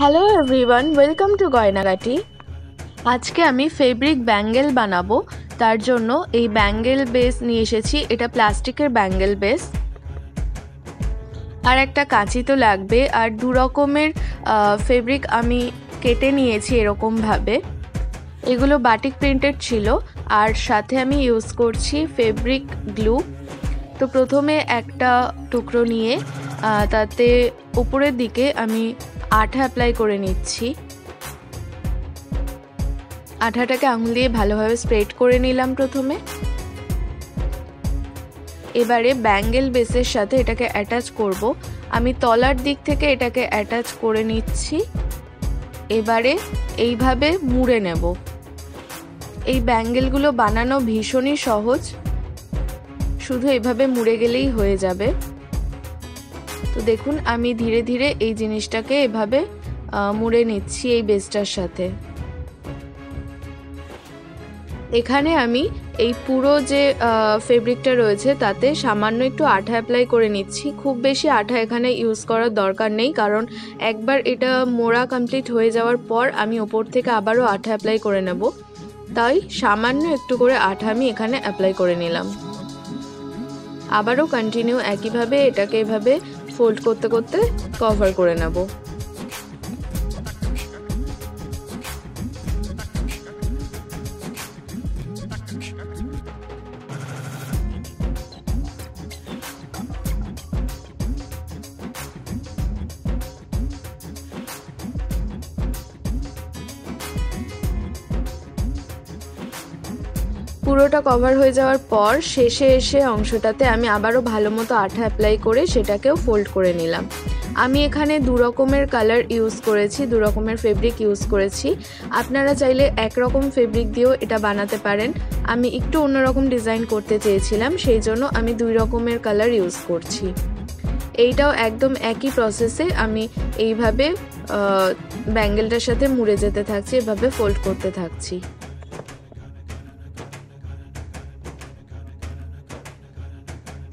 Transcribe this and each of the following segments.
Hello everyone, welcome to Gayonagati. আজকে আমি fabric bangle বানাবো। তার জন্য এই ব্যাঙ্গেল বেস নিয়ে এসেছি। এটা প্লাস্টিকের ব্যাঙ্গেল বেস, আর একটা কাঁচি তো লাগবে, আর দু রকমের ফেব্রিক আমি কেটে নিয়েছি এরকমভাবে। এগুলো বাটিক প্রিন্টেড ছিল, আর সাথে আমি ইউজ করছি ফেব্রিক গ্লু। তো প্রথমে একটা টুকরো নিয়ে তাতে উপরের দিকে আমি আঠা অ্যাপ্লাই করে নিচ্ছি। আঠাটাকে আঙুল দিয়ে ভালোভাবে স্প্রেড করে নিলাম প্রথমে। এবারে ব্যাঙ্গেল বেসের সাথে এটাকে অ্যাটাচ করব। আমি তলার দিক থেকে এটাকে অ্যাটাচ করে নিচ্ছি। এবারে এইভাবে মুড়ে নেব। এই ব্যাঙ্গেলগুলো বানানো ভীষণই সহজ, শুধু এভাবে মুড়ে গেলেই হয়ে যাবে। তো দেখুন, আমি ধীরে ধীরে এই জিনিসটাকে এভাবে মুড়ে নিচ্ছি এই বেসটার সাথে। এখানে আমি এই পুরো যে ফেব্রিকটা রয়েছে তাতে সামান্য একটু আঠা অ্যাপ্লাই করে নিচ্ছি। খুব বেশি আঠা এখানে ইউজ করার দরকার নেই, কারণ একবার এটা মোড়া কমপ্লিট হয়ে যাওয়ার পর আমি ওপর থেকে আবারও আঠা অ্যাপ্লাই করে নেব। তাই সামান্য একটু করে আঠা আমি এখানে অ্যাপ্লাই করে নিলাম। আবারও কন্টিনিউ একইভাবে এটাকে এভাবে ফোল্ড করতে করতে কভার করে নেব। পুরোটা কভার হয়ে যাওয়ার পর শেষে এসে অংশটাতে আমি আবারও ভালো মতো আঠা অ্যাপ্লাই করে সেটাকেও ফোল্ড করে নিলাম। আমি এখানে দু রকমের কালার ইউজ করেছি, দু রকমের ফেব্রিক ইউজ করেছি। আপনারা চাইলে একরকম ফেব্রিক দিয়েও এটা বানাতে পারেন। আমি একটু অন্যরকম ডিজাইন করতে চেয়েছিলাম, সেই জন্য আমি দুই রকমের কালার ইউজ করছি। এইটাও একদম একই প্রসেসে আমি এইভাবে ব্যাঙ্গেলটার সাথে মুড়ে যেতে থাকছি, এভাবে ফোল্ড করতে থাকছি।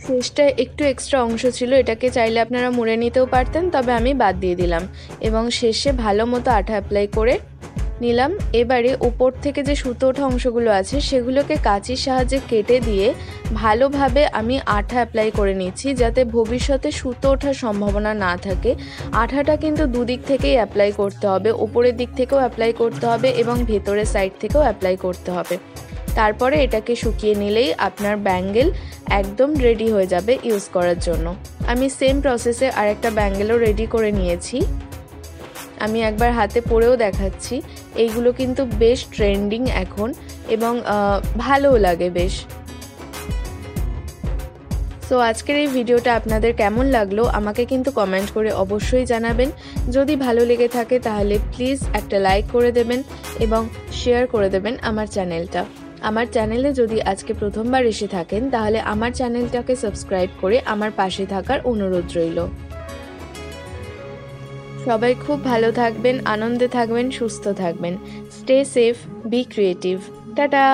শেষটায় একটু এক্সট্রা অংশ ছিল, এটাকে চাইলে আপনারা মুড়ে নিতেও পারতেন, তবে আমি বাদ দিয়ে দিলাম এবং শেষে ভালো মতো আঠা অ্যাপ্লাই করে নিলাম। এবারে ওপর থেকে যে সুতো ওঠা অংশগুলো আছে সেগুলোকে কাঁচির সাহায্যে কেটে দিয়ে ভালোভাবে আমি আঠা অ্যাপ্লাই করে নিচ্ছি, যাতে ভবিষ্যতে সুতো ওঠার সম্ভাবনা না থাকে। আঠাটা কিন্তু দুদিক থেকেই অ্যাপ্লাই করতে হবে, ওপরের দিক থেকেও অ্যাপ্লাই করতে হবে এবং ভেতরের সাইড থেকেও অ্যাপ্লাই করতে হবে। তারপরে এটাকে শুকিয়ে নিলেই আপনার ব্যাঙ্গেল একদম রেডি হয়ে যাবে ইউজ করার জন্য। আমি সেম প্রসেসে আরেকটা ব্যাঙ্গেলও রেডি করে নিয়েছি, আমি একবার হাতে পরেও দেখাচ্ছি। এইগুলো কিন্তু বেশ ট্রেন্ডিং এখন এবং ভালোও লাগে বেশ। তো আজকের এই ভিডিওটা আপনাদের কেমন লাগলো আমাকে কিন্তু কমেন্ট করে অবশ্যই জানাবেন। যদি ভালো লেগে থাকে তাহলে প্লিজ একটা লাইক করে দেবেন এবং শেয়ার করে দেবেন আমার চ্যানেলটা। আমার চ্যানেলে যদি আজকে প্রথমবার এসে থাকেন তাহলে আমার চ্যানেলটাকে সাবস্ক্রাইব করে আমার পাশে থাকার অনুরোধ রইল। সবাই খুব ভালো থাকবেন, আনন্দে থাকবেন, সুস্থ থাকবেন। Stay safe, be creative. Tata.